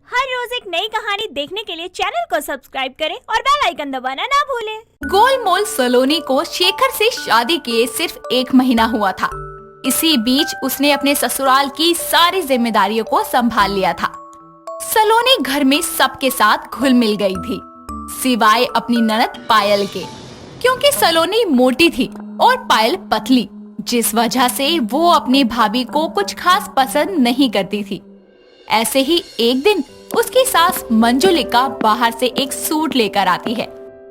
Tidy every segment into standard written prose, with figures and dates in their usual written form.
हर रोज एक नई कहानी देखने के लिए चैनल को सब्सक्राइब करें और बेल आइकन दबाना ना भूलें। गोलमाल सलोनी को शेखर से शादी किए सिर्फ 1 महीना हुआ था। इसी बीच उसने अपने ससुराल की सारी जिम्मेदारियों को संभाल लिया था। सलोनी घर में सबके साथ घुल मिल गई थी, सिवाय अपनी ननद पायल के, क्योंकि सलोनी मोटी थी और पायल पतली, जिस वजह से वो अपनी भाभी को कुछ खास पसंद नहीं करती थी। ऐसे ही एक दिन उसकी सास मंजुलिका बाहर से एक सूट लेकर आती है,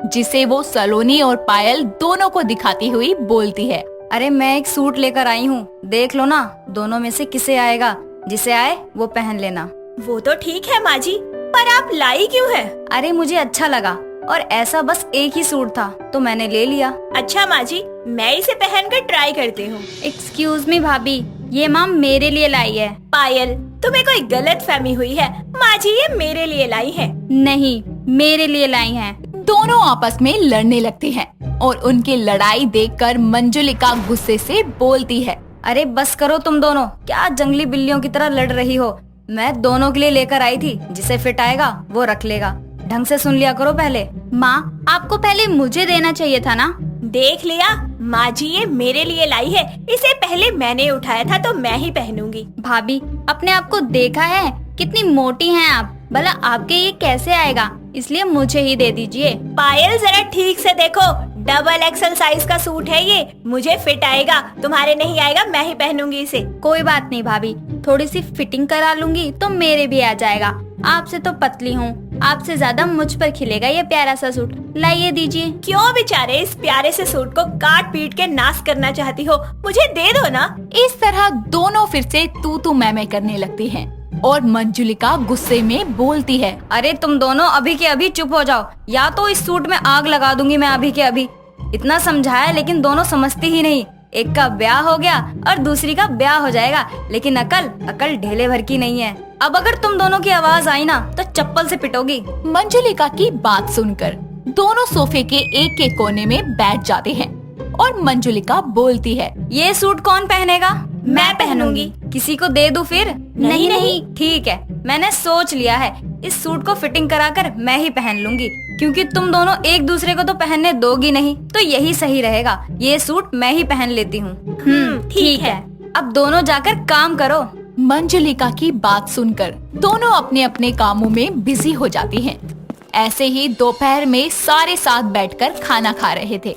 जिसे वो सलोनी और पायल दोनों को दिखाती हुई बोलती है, अरे मैं एक सूट लेकर आई हूँ, देख लो ना, दोनों में से किसे आएगा, जिसे आए वो पहन लेना। वो तो ठीक है माँ जी, पर आप लाई क्यों है? अरे मुझे अच्छा लगा और ऐसा बस एक ही सूट था तो मैंने ले लिया। अच्छा माँ जी, मैं इसे पहनकर ट्राई करती हूँ। एक्सक्यूज मी भाभी, ये माँ मेरे लिए लाई है। पायल, तुम्हें कोई गलत फहमी हुई है, माँ जी ये मेरे लिए लाई है। नहीं, मेरे लिए लाई है। दोनों आपस में लड़ने लगते हैं और उनकी लड़ाई देखकर मंजुलिका गुस्से से बोलती है, अरे बस करो तुम दोनों, क्या जंगली बिल्लियों की तरह लड़ रही हो। मैं दोनों के लिए लेकर आई थी, जिसे फिट आएगा वो रख लेगा। ढंग से सुन लिया करो पहले। माँ, आपको पहले मुझे देना चाहिए था ना। देख लिया माँ जी, ये मेरे लिए लाई है, इसे पहले मैंने उठाया था तो मैं ही पहनूंगी। भाभी, अपने आप को देखा है, कितनी मोटी हैं आप, भला आपके ये कैसे आएगा, इसलिए मुझे ही दे दीजिए। पायल जरा ठीक से देखो, डबल एक्सल साइज का सूट है ये, मुझे फिट आएगा, तुम्हारे नहीं आएगा, मैं ही पहनूंगी इसे। कोई बात नहीं भाभी, थोड़ी सी फिटिंग करा लूंगी तो मेरे भी आ जाएगा। आपसे तो पतली हूँ, आपसे ज्यादा मुझ पर खिलेगा ये प्यारा सा सूट। लाइए दीजिए। क्यों बेचारे इस प्यारे से सूट को काट पीट के नाश करना चाहती हो, मुझे दे दो ना। इस तरह दोनों फिर से तू मैं करने लगती हैं और मंजुलिका गुस्से में बोलती है, अरे तुम दोनों अभी के अभी चुप हो जाओ, या तो इस सूट में आग लगा दूंगी मैं अभी के अभी। इतना समझाया लेकिन दोनों समझती ही नहीं। एक का ब्याह हो गया और दूसरी का ब्याह हो जाएगा, लेकिन अकल ढेले भर की नहीं है। अब अगर तुम दोनों की आवाज आई ना तो चप्पल से पिटोगी। मंजुलिका की बात सुनकर दोनों सोफे के एक कोने में बैठ जाते हैं और मंजुलिका बोलती है, ये सूट कौन पहनेगा? मैं पहनूंगी। किसी को दे दूं फिर? नहीं। ठीक है, मैंने सोच लिया है, इस सूट को फिटिंग कराकर मैं ही पहन लूंगी, क्योंकि तुम दोनों एक दूसरे को तो पहनने दोगी नहीं, तो यही सही रहेगा, ये सूट मैं ही पहन लेती हूँ। ठीक है। अब दोनों जाकर काम करो। मंजुलिका की बात सुनकर दोनों अपने अपने कामों में बिजी हो जाती हैं। ऐसे ही दोपहर में सारे साथ बैठकर खाना खा रहे थे,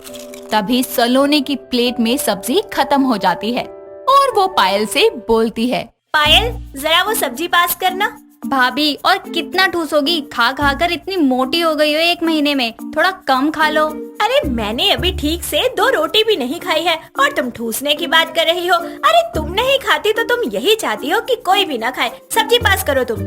तभी सलोनी की प्लेट में सब्जी खत्म हो जाती है और वो पायल से बोलती है, पायल जरा वो सब्जी पास करना। भाभी, और कितना ठूसोगी, खा खा कर इतनी मोटी हो गई हो 1 महीने में, थोड़ा कम खा लो। अरे मैंने अभी ठीक से 2 रोटी भी नहीं खाई है और तुम ठूसने की बात कर रही हो। अरे तुम नहीं खाती तो तुम यही चाहती हो कि कोई भी ना खाए, सब्जी पास करो तुम।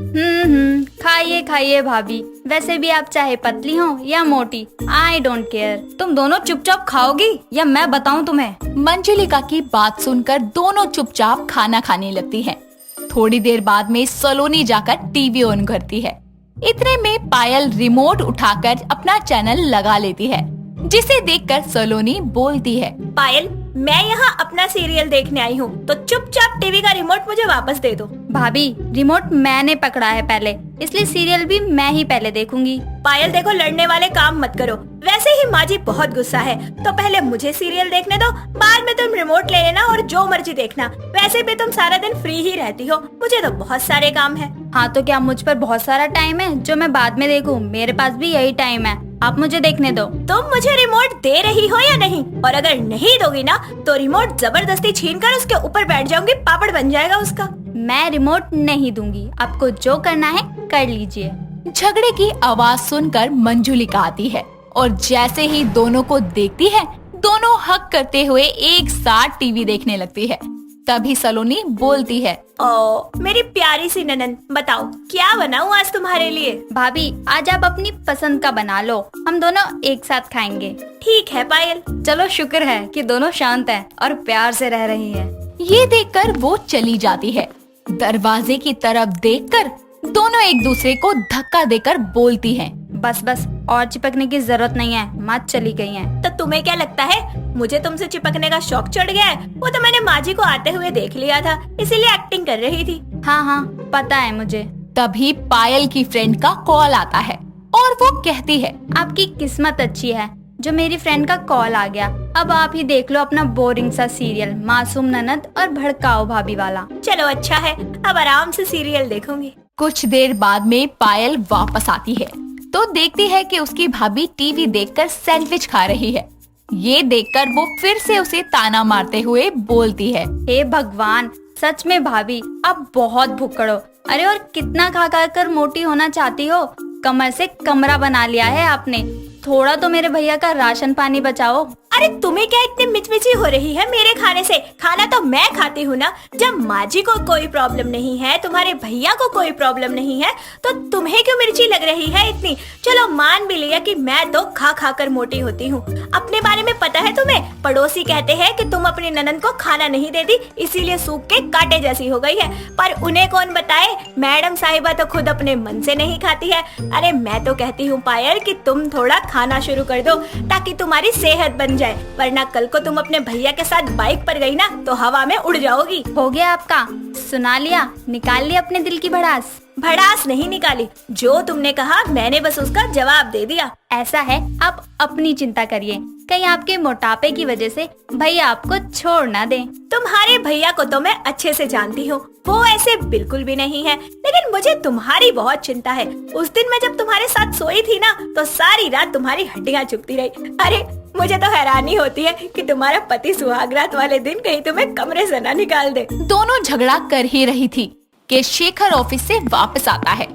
खाइए खाइए भाभी, वैसे भी आप चाहे पतली हो या मोटी, आई डोंट केयर। तुम दोनों चुपचाप खाओगी या मैं बताऊं तुम्हें? मंजुलिका की बात सुनकर दोनों चुपचाप खाना खाने लगती हैं। थोड़ी देर बाद में सलोनी जाकर टीवी ऑन करती है। इतने में पायल रिमोट उठाकर अपना चैनल लगा लेती है, जिसे देखकर सलोनी बोलती है, पायल मैं यहाँ अपना सीरियल देखने आई हूँ, तो चुपचाप टीवी का रिमोट मुझे वापस दे दो। भाभी, रिमोट मैंने पकड़ा है पहले, इसलिए सीरियल भी मैं ही पहले देखूंगी। पायल देखो, लड़ने वाले काम मत करो, वैसे ही माँ जी बहुत गुस्सा है, तो पहले मुझे सीरियल देखने दो, बाद में तुम रिमोट ले लेना और जो मर्जी देखना। वैसे भी तुम सारा दिन फ्री ही रहती हो, मुझे तो बहुत सारे काम है। हाँ तो क्या मुझ पर बहुत सारा टाइम है जो मैं बाद में देखूं? मेरे पास भी यही टाइम है, आप मुझे देखने दो। तुम मुझे रिमोट दे रही हो या नहीं? और अगर नहीं दोगी ना तो रिमोट जबरदस्ती छीनकर उसके ऊपर बैठ जाऊंगी, पापड़ बन जाएगा उसका। मैं रिमोट नहीं दूंगी, आपको जो करना है कर लीजिए। झगड़े की आवाज सुनकर मंजुलिका आती है और जैसे ही दोनों को देखती है, दोनों हक करते हुए एक साथ टीवी देखने लगती है। तभी सलोनी बोलती है, ओ मेरी प्यारी सी ननद, बताओ क्या बनाऊं आज तुम्हारे लिए? भाभी, आज आप अपनी पसंद का बना लो, हम दोनों एक साथ खाएंगे। ठीक है पायल। चलो शुक्र है कि दोनों शांत हैं और प्यार से रह रही हैं। ये देखकर वो चली जाती है। दरवाजे की तरफ देखकर दोनों एक दूसरे को धक्का देकर बोलती हैं, बस और चिपकने की जरूरत नहीं है, माँ चली गई हैं। तो तुम्हें क्या लगता है मुझे तुमसे चिपकने का शौक चढ़ गया है? वो तो मैंने माँ जी को आते हुए देख लिया था, इसीलिए एक्टिंग कर रही थी। हाँ पता है मुझे, तभी पायल की फ्रेंड का कॉल आता है और वो कहती है, आपकी किस्मत अच्छी है जो मेरी फ्रेंड का कॉल आ गया। अब आप ही देख लो अपना बोरिंग सा सीरियल मासूम ननद और भड़काओ भाभी वाला। चलो अच्छा है, अब आराम से सीरियल देखूंगी। कुछ देर बाद में पायल वापस आती है तो देखती है कि उसकी भाभी टीवी देखकर सैंडविच खा रही है। ये देखकर वो फिर से उसे ताना मारते हुए बोलती है, हे भगवान, सच में भाभी आप बहुत भुक्कड़ हो। अरे और कितना खा खा कर मोटी होना चाहती हो, कमर से कमरा बना लिया है आपने। थोड़ा तो मेरे भैया का राशन पानी बचाओ। अरे तुम्हें क्या इतनी मिचमिची हो रही है मेरे खाने से? खाना तो मैं खाती हूँ ना। जब माँ जी को कोई प्रॉब्लम नहीं है, तुम्हारे भैया को कोई प्रॉब्लम नहीं है, तो तुम्हें क्यों मिर्ची लग रही है इतनी? चलो मान भी लिया कि मैं तो खा खा कर मोटी होती हूँ। अपने बारे में पता है तुम्हें? पड़ोसी कहते हैं कि तुम अपनी ननद को खाना नहीं देती, इसीलिए सूख के कांटे जैसी हो गई है। पर उन्हें कौन बताए, मैडम साहिबा तो खुद अपने मन से नहीं खाती है। अरे मैं तो कहती हूँ पायल कि तुम थोड़ा खाना शुरू कर दो ताकि तुम्हारी सेहत बन जाए, वरना कल को तुम अपने भैया के साथ बाइक पर गई ना तो हवा में उड़ जाओगी। हो गया आपका? सुना लिया? निकाल लिया अपने दिल की भड़ास? भड़ास नहीं निकाली, जो तुमने कहा मैंने बस उसका जवाब दे दिया। ऐसा है, आप अपनी चिंता करिए, कहीं आपके मोटापे की वजह से भैया आपको छोड़ ना दें। तुम्हारे भैया को तो मैं अच्छे से जानती हूँ, वो ऐसे बिल्कुल भी नहीं है, लेकिन मुझे तुम्हारी बहुत चिंता है। उस दिन मैं जब तुम्हारे साथ सोई थी ना तो सारी रात तुम्हारी हड्डियाँ चुभती रही। अरे मुझे तो हैरानी होती है कि तुम्हारा पति सुहागरात वाले दिन कहीं तुम्हें कमरे से ना निकाल दे। दोनों झगड़ा कर ही रही थी कि शेखर ऑफिस से वापस आता है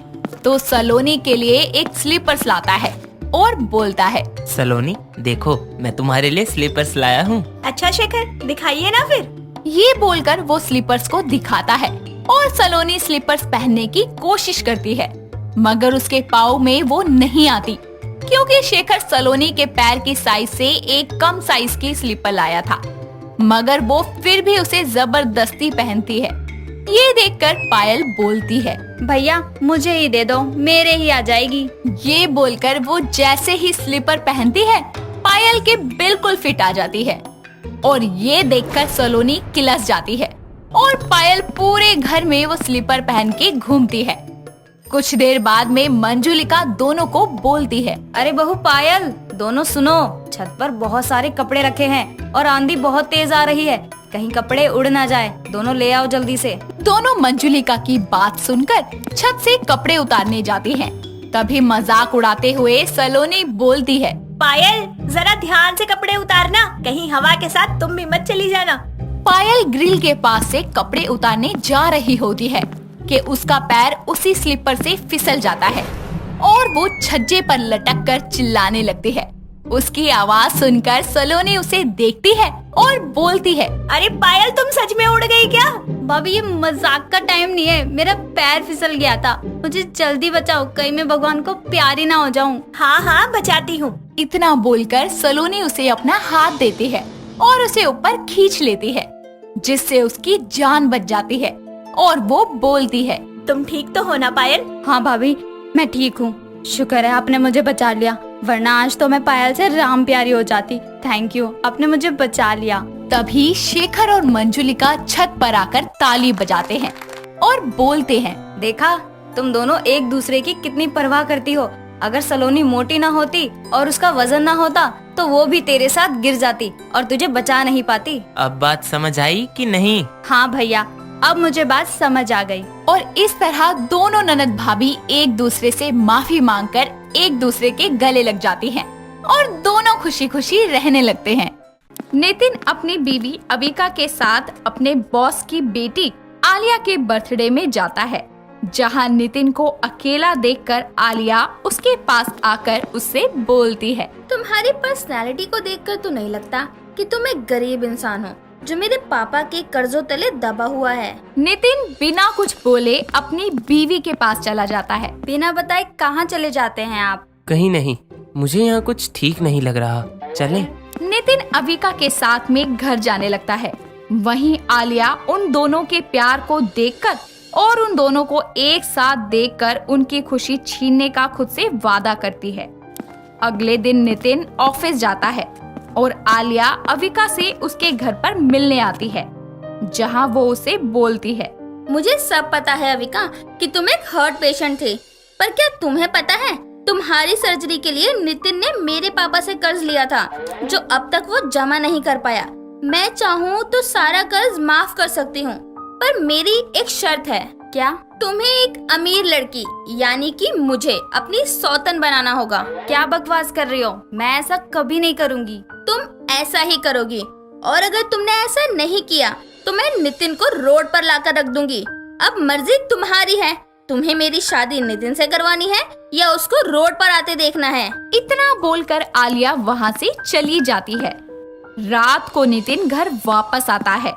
तो सलोनी के लिए एक स्लीपर्स लाता है और बोलता है, सलोनी देखो मैं तुम्हारे लिए स्लीपर्स लाया हूँ। अच्छा शेखर, दिखाइए ना फिर। ये बोलकर वो स्लीपर्स को दिखाता है और सलोनी स्लीपर्स पहनने की कोशिश करती है, मगर उसके पाँव में वो नहीं आती क्योंकि शेखर सलोनी के पैर की साइज से एक कम साइज की स्लीपर लाया था, मगर वो फिर भी उसे जबरदस्ती पहनती है। ये देखकर पायल बोलती है, भैया मुझे ही दे दो, मेरे ही आ जाएगी। ये बोलकर वो जैसे ही स्लीपर पहनती है पायल के बिल्कुल फिट आ जाती है और ये देखकर सलोनी किलस जाती है और पायल पूरे घर में वो स्लीपर पहन के घूमती है। कुछ देर बाद में मंजुलिका दोनों को बोलती है, अरे बहू पायल, दोनों सुनो, छत पर बहुत सारे कपड़े रखे हैं और आंधी बहुत तेज आ रही है, कहीं कपड़े उड़ ना जाए, दोनों ले आओ जल्दी से। दोनों मंजुलिका की बात सुनकर छत से कपड़े उतारने जाती हैं। तभी मजाक उड़ाते हुए सलोनी बोलती है, पायल जरा ध्यान से कपड़े उतारना, कहीं हवा के साथ तुम भी मत चली जाना। पायल ग्रिल के पास से कपड़े उतारने जा रही होती है कि उसका पैर उसी स्लीपर से फिसल जाता है और वो छज्जे पर लटक कर चिल्लाने लगती है। उसकी आवाज सुनकर सलोनी उसे देखती है और बोलती है, अरे पायल तुम सच में उड़ गई क्या? भाभी ये मजाक का टाइम नहीं है, मेरा पैर फिसल गया था, मुझे जल्दी बचाओ, कहीं मैं भगवान को प्यारी ना हो जाऊं। हाँ हाँ बचाती हूँ। इतना बोलकर सलोनी उसे अपना हाथ देती है और उसे ऊपर खींच लेती है, जिससे उसकी जान बच जाती है और वो बोलती है, तुम ठीक तो हो ना पायल? हाँ भाभी मैं ठीक हूँ, शुक्र है आपने मुझे बचा लिया, वरना आज तो मैं पायल से राम प्यारी हो जाती। थैंक यू, आपने मुझे बचा लिया। तभी शेखर और मंजुलिका छत पर आकर ताली बजाते हैं और बोलते हैं, देखा तुम दोनों एक दूसरे की कितनी परवाह करती हो। अगर सलोनी मोटी ना होती और उसका वजन ना होता तो वो भी तेरे साथ गिर जाती और तुझे बचा नहीं पाती। अब बात समझ आई कि नहीं? हाँ भैया, अब मुझे बात समझ आ गई। और इस तरह दोनों ननद भाभी एक दूसरे से माफी मांगकर एक दूसरे के गले लग जाती हैं और दोनों खुशी खुशी रहने लगते हैं। नितिन अपनी बीवी अबिका के साथ अपने बॉस की बेटी आलिया के बर्थडे में जाता है, जहां नितिन को अकेला देखकर आलिया उसके पास आकर उससे बोलती है, तुम्हारी पर्सनैलिटी को देखकर तो नहीं लगता कि तुम एक गरीब इंसान हो जो मेरे पापा के कर्जों तले दबा हुआ है। नितिन बिना कुछ बोले अपनी बीवी के पास चला जाता है। बिना बताए कहाँ चले जाते हैं आप? कहीं नहीं, मुझे यहाँ कुछ ठीक नहीं लग रहा, चलें? नितिन अविका के साथ में घर जाने लगता है। वहीं आलिया उन दोनों के प्यार को देखकर और उन दोनों को एक साथ देखकर उनकी खुशी छीनने का खुद से वादा करती है। अगले दिन नितिन ऑफिस जाता है और आलिया अविका से उसके घर पर मिलने आती है, जहां वो उसे बोलती है, मुझे सब पता है अविका कि तुम एक हार्ट पेशेंट थे, पर क्या तुम्हें पता है तुम्हारी सर्जरी के लिए नितिन ने मेरे पापा से कर्ज लिया था, जो अब तक वो जमा नहीं कर पाया। मैं चाहूँ तो सारा कर्ज माफ कर सकती हूँ, पर मेरी एक शर्त है। क्या? तुम्हें एक अमीर लड़की यानी कि मुझे अपनी सौतन बनाना होगा। क्या बकवास कर रही हो? मैं ऐसा कभी नहीं करूँगी। तुम ऐसा ही करोगी, और अगर तुमने ऐसा नहीं किया तो मैं नितिन को रोड पर लाकर रख दूंगी। अब मर्जी तुम्हारी है, तुम्हें मेरी शादी नितिन से करवानी है या उसको रोड पर आते देखना है। इतना बोलकर आलिया वहाँ से चली जाती है। रात को नितिन घर वापस आता है।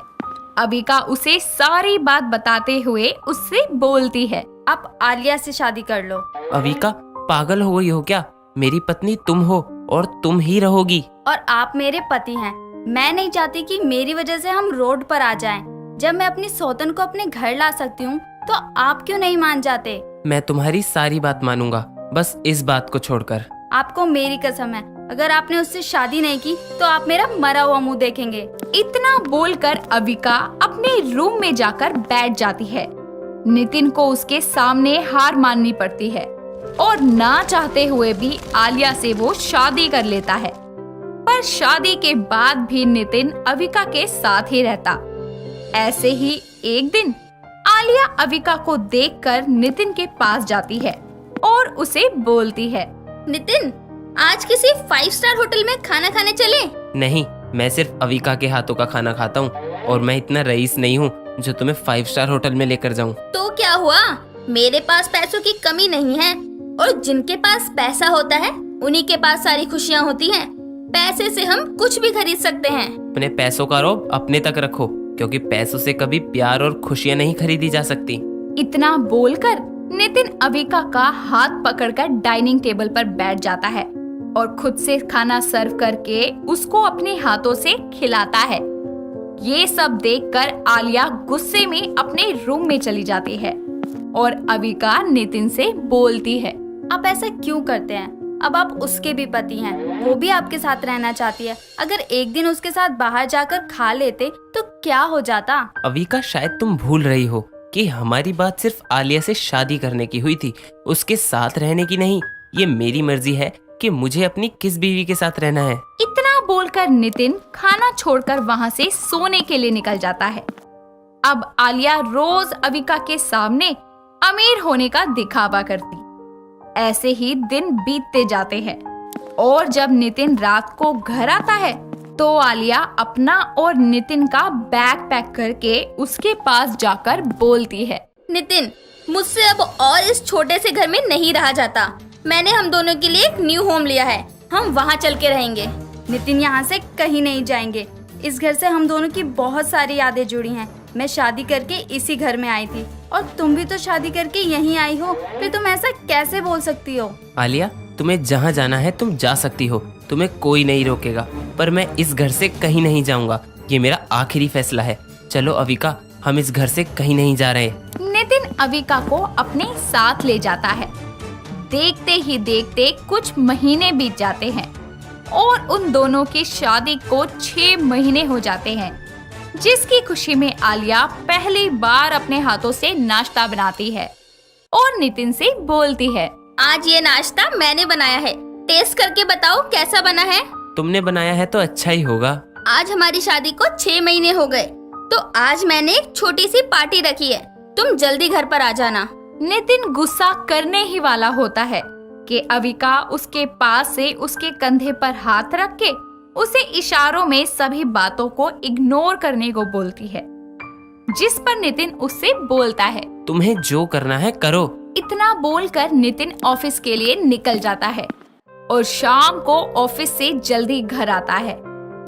अबिका उसे सारी बात बताते हुए उससे बोलती है, आप आलिया से शादी कर लो। अविका, पागल हो गई हो क्या? मेरी पत्नी तुम हो और तुम ही रहोगी। और आप मेरे पति हैं। मैं नहीं चाहती कि मेरी वजह से हम रोड पर आ जाएं। जब मैं अपनी सौतन को अपने घर ला सकती हूँ तो आप क्यों नहीं मान जाते? मैं तुम्हारी सारी बात मानूंगा, बस इस बात को छोड़कर। आपको मेरी कसम है, अगर आपने उससे शादी नहीं की तो आप मेरा मरा हुआ मुंह देखेंगे। इतना बोलकर अबिका अपने रूम में जाकर बैठ जाती है। नितिन को उसके सामने हार माननी पड़ती है और ना चाहते हुए भी आलिया से वो शादी कर लेता है। पर शादी के बाद भी नितिन अविका के साथ ही रहता। ऐसे ही एक दिन आलिया अविका को देखकर नितिन के पास जाती है और उसे बोलती है, नितिन, आज किसी 5 स्टार होटल में खाना खाने चले? नहीं, मैं सिर्फ अविका के हाथों का खाना खाता हूँ और मैं इतना रईस नहीं हूँ जो तुम्हें 5 स्टार होटल में लेकर जाऊँ। तो क्या हुआ? मेरे पास पैसों की कमी नहीं है, और जिनके पास पैसा होता है उन्हीं के पास सारी खुशियाँ होती हैं। पैसे से हम कुछ भी खरीद सकते हैं। अपने पैसों का रौब अपने तक रखो, क्योंकि पैसों से कभी प्यार और खुशियाँ नहीं खरीदी जा सकती। इतना बोलकर नितिन अविका का हाथ पकड़कर डाइनिंग टेबल पर बैठ जाता है और खुद से खाना सर्व करके उसको अपने हाथों से खिलाता है। ये सब देखकर आलिया गुस्से में अपने रूम में चली जाती है और अविका नितिन से बोलती है, आप ऐसा क्यों करते हैं? अब आप उसके भी पति हैं, वो भी आपके साथ रहना चाहती है। अगर एक दिन उसके साथ बाहर जाकर खा लेते तो क्या हो जाता? अविका, शायद तुम भूल रही हो कि हमारी बात सिर्फ आलिया से शादी करने की हुई थी, उसके साथ रहने की नहीं। ये मेरी मर्जी है कि मुझे अपनी किस बीवी के साथ रहना है। इतना बोलकर नितिन खाना छोड़कर वहाँ से सोने के लिए निकल जाता है। अब आलिया रोज अविका के सामने अमीर होने का दिखावा करती। ऐसे ही दिन बीतते जाते हैं और जब नितिन रात को घर आता है तो आलिया अपना और नितिन का बैग पैक करके उसके पास जाकर बोलती है, नितिन, मुझसे अब और इस छोटे से घर में नहीं रहा जाता। मैंने हम दोनों के लिए एक न्यू होम लिया है, हम वहाँ चल के रहेंगे। नितिन, यहाँ से कहीं नहीं जाएंगे। इस घर से हम दोनों की बहुत सारी यादें जुड़ी हैं। मैं शादी करके इसी घर में आई थी और तुम भी तो शादी करके यहीं आई हो, फिर तुम ऐसा कैसे बोल सकती हो? आलिया, तुम्हें जहाँ जाना है तुम जा सकती हो, तुम्हें कोई नहीं रोकेगा, पर मैं इस घर से कहीं नहीं जाऊंगा। ये मेरा आखिरी फैसला है। चलो अविका, हम इस घर से कहीं नहीं जा रहे। नितिन अविका को अपने साथ ले जाता है। देखते ही देखते कुछ महीने बीत जाते हैं और उन दोनों की शादी को 6 महीने हो जाते हैं, जिसकी खुशी में आलिया पहली बार अपने हाथों से नाश्ता बनाती है और नितिन से बोलती है, आज ये नाश्ता मैंने बनाया है, टेस्ट करके बताओ कैसा बना है। तुमने बनाया है तो अच्छा ही होगा। आज हमारी शादी को 6 महीने हो गए, तो आज मैंने एक छोटी सी पार्टी रखी है, तुम जल्दी घर पर आ जाना। नितिन गुस्सा करने ही वाला होता है कि अविका उसके पास से उसके कंधे पर हाथ रख के उसे इशारों में सभी बातों को इग्नोर करने को बोलती है, जिस पर नितिन उससे बोलता है, तुम्हें जो करना है करो। इतना बोलकर नितिन ऑफिस के लिए निकल जाता है और शाम को ऑफिस से जल्दी घर आता है,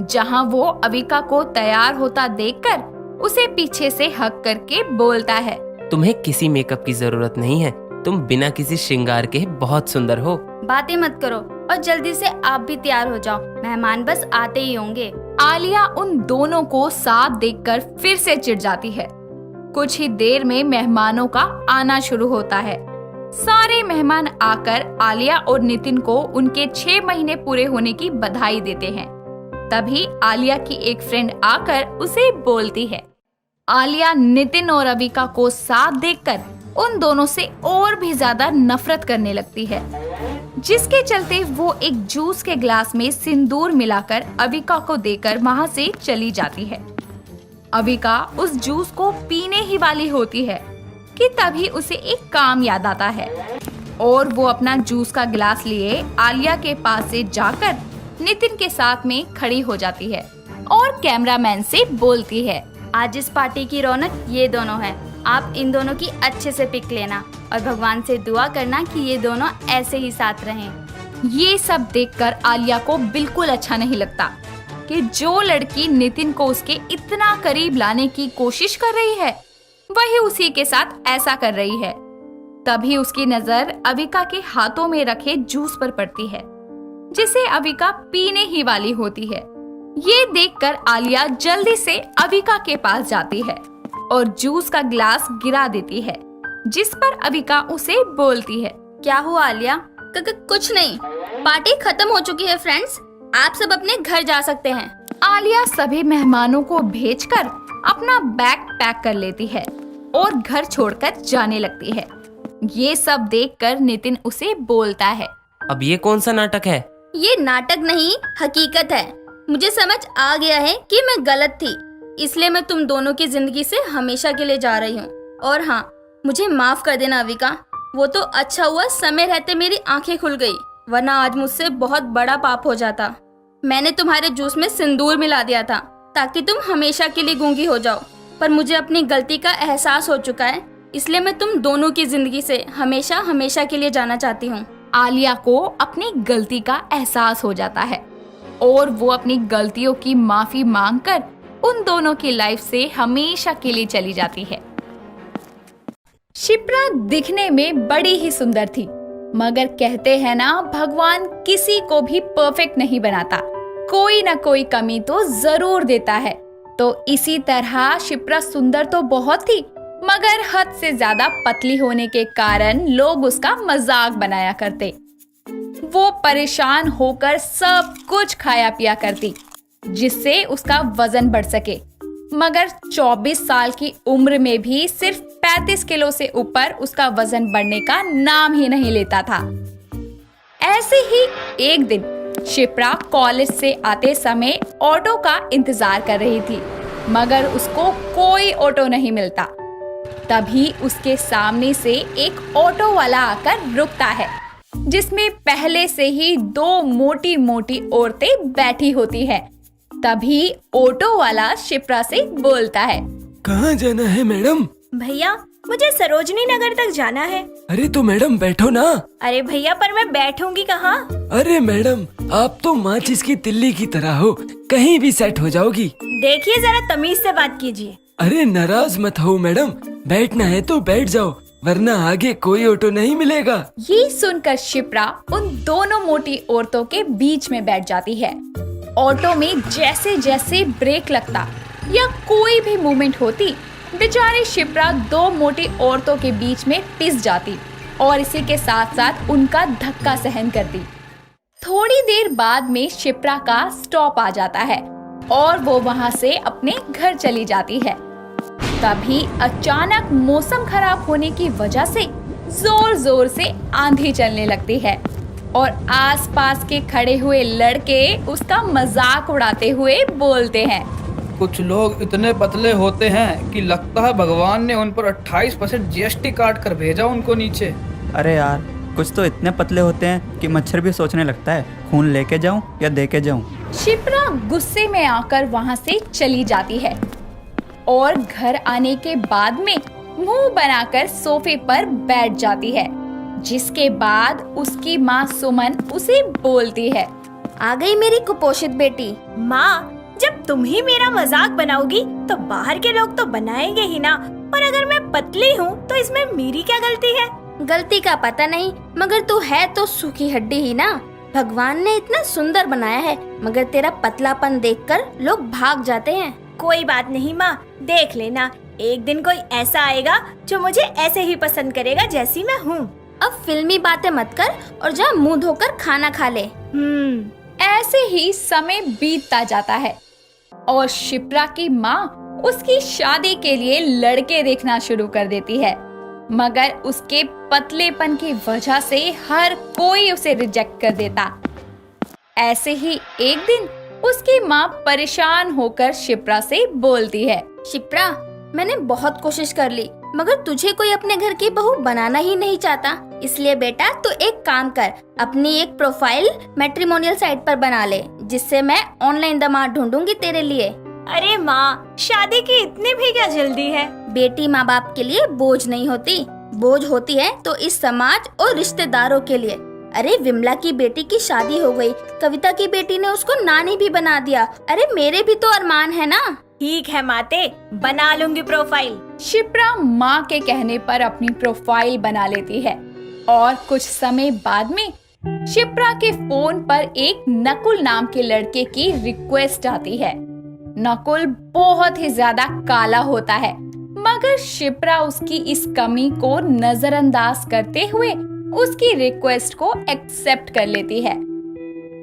जहां वो अविका को तैयार होता देखकर उसे पीछे से हक करके बोलता है, तुम्हें किसी मेकअप की जरूरत नहीं है, तुम बिना किसी श्रृंगार के बहुत सुंदर हो। बातें मत करो और जल्दी से आप भी तैयार हो जाओ, मेहमान बस आते ही होंगे। आलिया उन दोनों को साथ देखकर फिर से चिढ़ जाती है। कुछ ही देर में मेहमानों का आना शुरू होता है। सारे मेहमान आकर आलिया और नितिन को उनके 6 महीने पूरे होने की बधाई देते हैं। तभी आलिया की एक फ्रेंड आकर उसे बोलती है, आलिया नितिन और अविका को साथ देखकर उन दोनों से और भी ज्यादा नफरत करने लगती है, जिसके चलते वो एक जूस के ग्लास में सिंदूर मिलाकर अविका को देकर वहां से चली जाती है। अविका उस जूस को पीने ही वाली होती है कि तभी उसे एक काम याद आता है और वो अपना जूस का गिलास लिए आलिया के पास से जाकर नितिन के साथ में खड़ी हो जाती है और कैमरामैन से बोलती है, आज इस पार्टी की रौनक ये दोनों है। आप इन दोनों की अच्छे से पिक लेना और भगवान से दुआ करना कि ये दोनों ऐसे ही साथ रहें। ये सब देखकर आलिया को बिल्कुल अच्छा नहीं लगता कि जो लड़की नितिन को उसके इतना करीब लाने की कोशिश कर रही है वही उसी के साथ ऐसा कर रही है। तभी उसकी नजर अविका के हाथों में रखे जूस पर पड़ती है, जिसे अविका पीने ही वाली होती है। ये देखकर आलिया जल्दी से अविका के पास जाती है और जूस का गिलास गिरा देती है, जिस पर अविका उसे बोलती है, क्या हुआ आलिया? कुछ नहीं, पार्टी खत्म हो चुकी है फ्रेंड्स, आप सब अपने घर जा सकते हैं। आलिया सभी मेहमानों को भेजकर अपना बैग पैक कर लेती है और घर छोड़कर जाने लगती है। ये सब देखकर नितिन उसे बोलता है, अब ये कौन सा नाटक है? ये नाटक नहीं, हकीकत है। मुझे समझ आ गया है कि मैं गलत थी, इसलिए मैं तुम दोनों की जिंदगी से हमेशा के लिए जा रही हूँ। और हाँ, मुझे माफ कर देना अविका, वो तो अच्छा हुआ समय रहते मेरी आंखें खुल गई, वरना आज मुझसे बहुत बड़ा पाप हो जाता। मैंने तुम्हारे जूस में सिंदूर मिला दिया था ताकि तुम हमेशा के लिए गूंगी हो जाओ, पर मुझे अपनी गलती का एहसास हो चुका है, इसलिए मैं तुम दोनों की जिंदगी से हमेशा हमेशा के लिए जाना चाहती हूँ। आलिया को अपनी गलती का एहसास हो जाता है और वो अपनी गलतियों की माफी मांगकर उन दोनों की लाइफ से हमेशा के लिए चली जाती है। शिप्रा दिखने में बड़ी ही सुंदर थी, मगर कहते हैं ना, भगवान किसी को भी परफेक्ट नहीं बनाता, कोई ना कोई कमी तो जरूर देता है। तो इसी तरह शिप्रा सुंदर तो बहुत थी, मगर हद से ज्यादा पतली होने के कारण लोग उसका मजाक बनाया करते। वो परेशान होकर सब कुछ खाया पिया करती जिससे उसका वजन बढ़ सके, मगर 24 साल की उम्र में भी सिर्फ 35 किलो से ऊपर उसका वजन बढ़ने का नाम ही नहीं लेता था। ऐसे ही एक दिन शिप्रा कॉलेज से आते समय ऑटो का इंतजार कर रही थी, मगर उसको कोई ऑटो नहीं मिलता। तभी उसके सामने से एक ऑटो वाला आकर रुकता है, जिसमें पहले से ही 2 मोटी मोटी औरतें बैठी होती है। तभी ऑटो वाला शिप्रा से बोलता है, कहाँ जाना है मैडम? भैया, मुझे सरोजनी नगर तक जाना है। अरे तो मैडम बैठो ना। अरे भैया, पर मैं बैठूंगी कहाँ? अरे मैडम, आप तो माचिस की तिल्ली की तरह हो, कहीं भी सेट हो जाओगी। देखिए, जरा तमीज से बात कीजिए। अरे नाराज मत हो मैडम, बैठना है तो बैठ जाओ, वरना आगे कोई ऑटो नहीं मिलेगा। ये सुनकर शिप्रा उन दोनों मोटी औरतों के बीच में बैठ जाती है। ऑटो में जैसे जैसे ब्रेक लगता या कोई भी मूवमेंट होती, बेचारी शिप्रा 2 मोटी औरतों के बीच में पिस जाती और इसी के साथ साथ उनका धक्का सहन करती। थोड़ी देर बाद में शिप्रा का स्टॉप आ जाता है और वो वहां से अपने घर चली जाती है। तभी अचानक मौसम खराब होने की वजह से जोर जोर से आंधी चलने लगती है और आसपास के खड़े हुए लड़के उसका मजाक उड़ाते हुए बोलते हैं, कुछ लोग इतने पतले होते हैं कि लगता है भगवान ने उन पर 28% GST काट कर भेजा उनको नीचे। अरे यार, कुछ तो इतने पतले होते हैं कि मच्छर भी सोचने लगता है खून लेके जाऊं या दे के जाऊं। शिप्रा गुस्से में आकर वहां से चली जाती है और घर आने के बाद में मुंह बनाकर सोफे पर बैठ जाती है, जिसके बाद उसकी माँ सुमन उसे बोलती है, आ गई मेरी कुपोषित बेटी। माँ, जब तुम ही मेरा मजाक बनाओगी तो बाहर के लोग तो बनाएंगे ही ना, और अगर मैं पतली हूँ तो इसमें मेरी क्या गलती है? गलती का पता नहीं, मगर तू है तो सूखी हड्डी ही ना। भगवान ने इतना सुंदर बनाया है, मगर तेरा पतलापन देखकर लोग भाग जाते हैं। कोई बात नहीं माँ, देख लेना, एक दिन कोई ऐसा आएगा जो मुझे ऐसे ही पसंद करेगा जैसी मैं हूँ। अब फिल्मी बातें मत कर और जा मुंह धोकर खाना खा ले। ऐसे ही समय बीतता जाता है और शिप्रा की माँ उसकी शादी के लिए लड़के देखना शुरू कर देती है, मगर उसके पतलेपन की वजह से हर कोई उसे रिजेक्ट कर देता। ऐसे ही एक दिन उसकी माँ परेशान होकर शिप्रा से बोलती है, शिप्रा, मैंने बहुत कोशिश कर ली मगर तुझे कोई अपने घर की बहू बनाना ही नहीं चाहता। इसलिए बेटा तू एक काम कर, अपनी एक प्रोफाइल मैट्रिमोनियल साइट पर बना ले, जिससे मैं ऑनलाइन दामाद ढूंढूंगी तेरे लिए। अरे माँ, शादी की इतनी भी क्या जल्दी है? बेटी माँ बाप के लिए बोझ नहीं होती, बोझ होती है तो इस समाज और रिश्तेदारों के लिए। अरे विमला की बेटी की शादी हो गई, कविता की बेटी ने उसको नानी भी बना दिया। अरे मेरे भी तो अरमान है ना। ठीक है माते, बना लूंगी प्रोफाइल। शिप्रा माँ के कहने पर अपनी प्रोफाइल बना लेती है और कुछ समय बाद में शिप्रा के फोन पर एक नकुल नाम के लड़के की रिक्वेस्ट आती है। नकुल बहुत ही ज्यादा काला होता है, मगर शिप्रा उसकी इस कमी को नजरअंदाज करते हुए उसकी रिक्वेस्ट को एक्सेप्ट कर लेती है।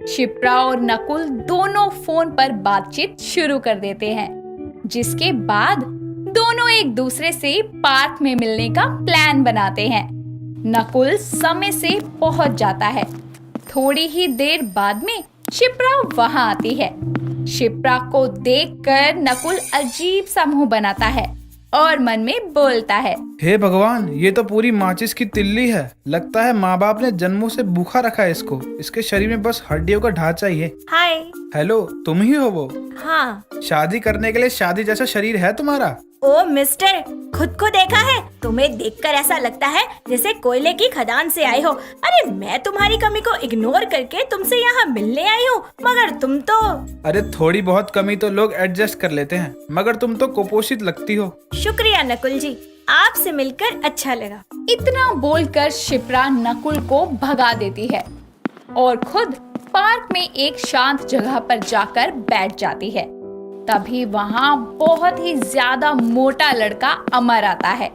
शिप्रा और नकुल दोनों फोन पर बातचीत शुरू कर देते हैं, जिसके बाद दोनों एक दूसरे से पार्क में मिलने का प्लान बनाते हैं। नकुल समय से पहुंच जाता है। थोड़ी ही देर बाद में शिप्रा वहां आती है। शिप्रा को देखकर नकुल अजीब सा मुंह बनाता है और मन में बोलता है, हे भगवान, ये तो पूरी माचिस की तिल्ली है। लगता है माँ बाप ने जन्मों से भूखा रखा है इसको। इसके शरीर में बस हड्डियों का ढांचा ही है। हाय। हेलो, तुम ही हो वो? हाँ। शादी करने के लिए शादी जैसा शरीर है तुम्हारा। ओ मिस्टर, खुद को देखा है? तुम्हें देखकर ऐसा लगता है जैसे कोयले की खदान से आए हो। अरे मैं तुम्हारी कमी को इग्नोर करके तुमसे यहाँ मिलने आई हूँ, मगर तुम तो। अरे थोड़ी बहुत कमी तो लोग एडजस्ट कर लेते हैं, मगर तुम तो कुपोषित लगती हो। शुक्रिया नकुल जी, आपसे मिलकर अच्छा लगा। इतना बोलकर शिप्रा नकुल को भगा देती है और खुद पार्क में एक शांत जगह पर जाकर बैठ जाती है। तभी वहाँ बहुत ही ज्यादा मोटा लड़का अमर आता है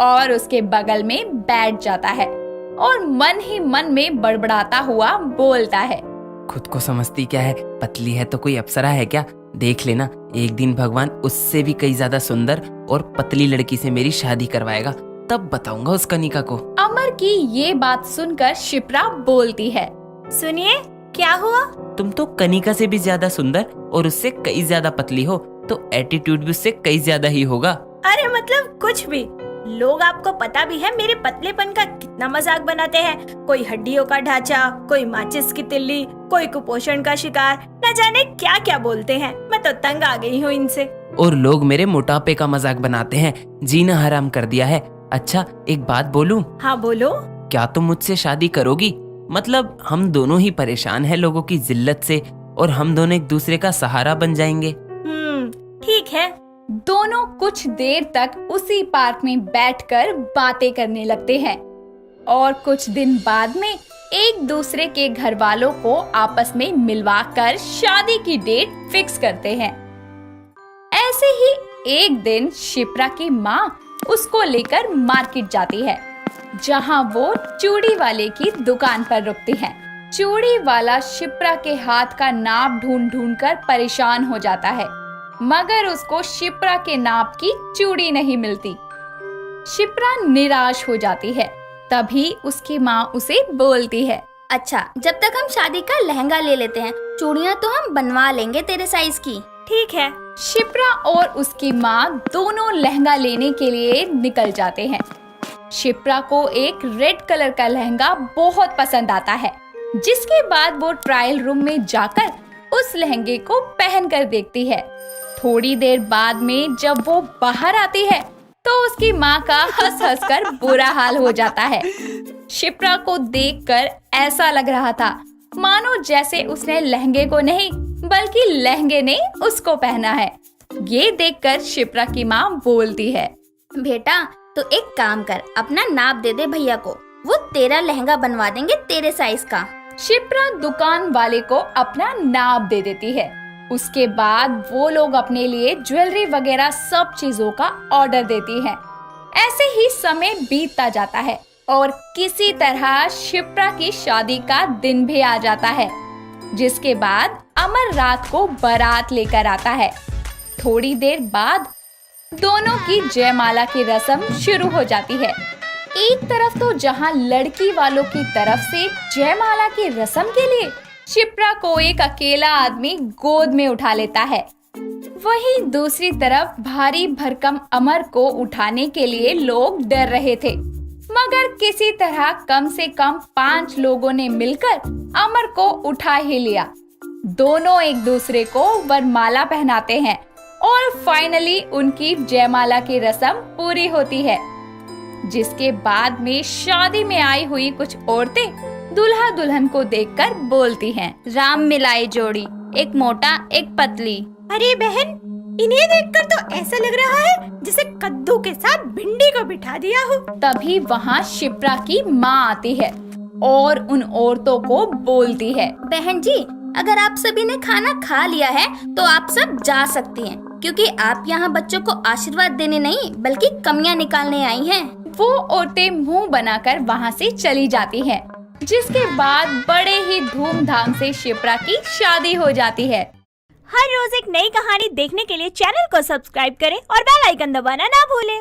और उसके बगल में बैठ जाता है और मन ही मन में बड़बड़ाता हुआ बोलता है, खुद को समझती क्या है? पतली है तो कोई अप्सरा है क्या? देख लेना, एक दिन भगवान उससे भी कई ज्यादा सुंदर और पतली लड़की से मेरी शादी करवाएगा, तब बताऊंगा उस कनिका को। अमर की ये बात सुनकर शिप्रा बोलती है, सुनिए, क्या हुआ? तुम तो कनिका से भी ज्यादा सुंदर और उससे कई ज्यादा पतली हो, तो एटीट्यूड भी उससे कई ज्यादा ही होगा। अरे मतलब कुछ भी। लोग आपको पता भी है मेरे पतलेपन का कितना मजाक बनाते हैं। कोई हड्डियों का ढांचा, कोई माचिस की तिल्ली, कोई कुपोषण का शिकार, न जाने क्या क्या बोलते हैं। मैं तो तंग आ गई हूँ इनसे। और लोग मेरे मोटापे का मजाक बनाते हैं, जीना हराम कर दिया है। अच्छा एक बात बोलूं? हाँ बोलो। क्या तुम मुझसे शादी करोगी? मतलब हम दोनों ही परेशान हैं लोगों की जिल्लत से, और हम दोनों एक दूसरे का सहारा बन जाएंगे। ठीक है। दोनों कुछ देर तक उसी पार्क में बैठकर बातें करने लगते हैं और कुछ दिन बाद में एक दूसरे के घर वालों को आपस में मिलवाकर शादी की डेट फिक्स करते हैं। ऐसे ही एक दिन शिप्रा की माँ उसको लेकर मार्केट जाती है, जहाँ वो चूड़ी वाले की दुकान पर रुकती है। चूड़ी वाला शिप्रा के हाथ का नाप ढूंढ ढूंढ कर परेशान हो जाता है, मगर उसको शिप्रा के नाप की चूड़ी नहीं मिलती। शिप्रा निराश हो जाती है। तभी उसकी माँ उसे बोलती है, अच्छा, जब तक हम शादी का लहंगा ले लेते हैं, चूड़ियाँ तो हम बनवा लेंगे तेरे साइज की। ठीक है। शिप्रा और उसकी माँ दोनों लहंगा लेने के लिए निकल जाते हैं। शिप्रा को एक रेड कलर का लहंगा बहुत पसंद आता है, जिसके बाद वो ट्रायल रूम में जाकर उस लहंगे को पहन कर देखती है। थोड़ी देर बाद में जब वो बाहर आती है तो उसकी माँ का हंस हंस कर बुरा हाल हो जाता है। शिप्रा को देखकर ऐसा लग रहा था मानो जैसे उसने लहंगे को नहीं बल्कि लहंगे ने उसको पहना है। ये देखकर शिप्रा की माँ बोलती है, बेटा तो एक काम कर, अपना नाप दे दे भैया को, वो तेरा लहंगा बनवा देंगे तेरे साइज का। शिप्रा दुकान वाले को अपना नाप दे देती है। उसके बाद वो लोग अपने लिए ज्वेलरी वगैरह सब चीजों का ऑर्डर देती हैं। ऐसे ही समय बीतता जाता है और किसी तरह शिप्रा की शादी का दिन भी आ जाता है, जिसके बाद अमर रात को बारात लेकर आता है। थोड़ी देर बाद दोनों की जयमाला की रस्म शुरू हो जाती है। एक तरफ तो जहां लड़की वालों की तरफ से जयमाला की रस्म के लिए शिप्रा को एक अकेला आदमी गोद में उठा लेता है, वहीं दूसरी तरफ भारी भरकम अमर को उठाने के लिए लोग डर रहे थे, मगर किसी तरह कम से कम 5 लोगों ने मिलकर अमर को उठा ही लिया। दोनों एक दूसरे को वरमाला पहनाते हैं और फाइनली उनकी जयमाला की रस्म पूरी होती है, जिसके बाद में शादी में आई हुई कुछ औरतें दूल्हा दुल्हन को देखकर बोलती हैं, राम मिलाई जोड़ी, एक मोटा एक पतली। अरे बहन, इन्हें देखकर तो ऐसा लग रहा है जैसे कद्दू के साथ भिंडी को बिठा दिया हो। तभी वहाँ शिप्रा की माँ आती है और उन औरतों को बोलती है, बहन जी, अगर आप सभी ने खाना खा लिया है तो आप सब जा सकती हैं, क्योंकि आप यहाँ बच्चों को आशीर्वाद देने नहीं बल्कि कमियाँ निकालने आई हैं। वो औरतें मुंह बनाकर वहाँ से चली जाती हैं, जिसके बाद बड़े ही धूमधाम से शिप्रा की शादी हो जाती है। हर रोज एक नई कहानी देखने के लिए चैनल को सब्सक्राइब करें और बेल आइकन दबाना ना भूलें।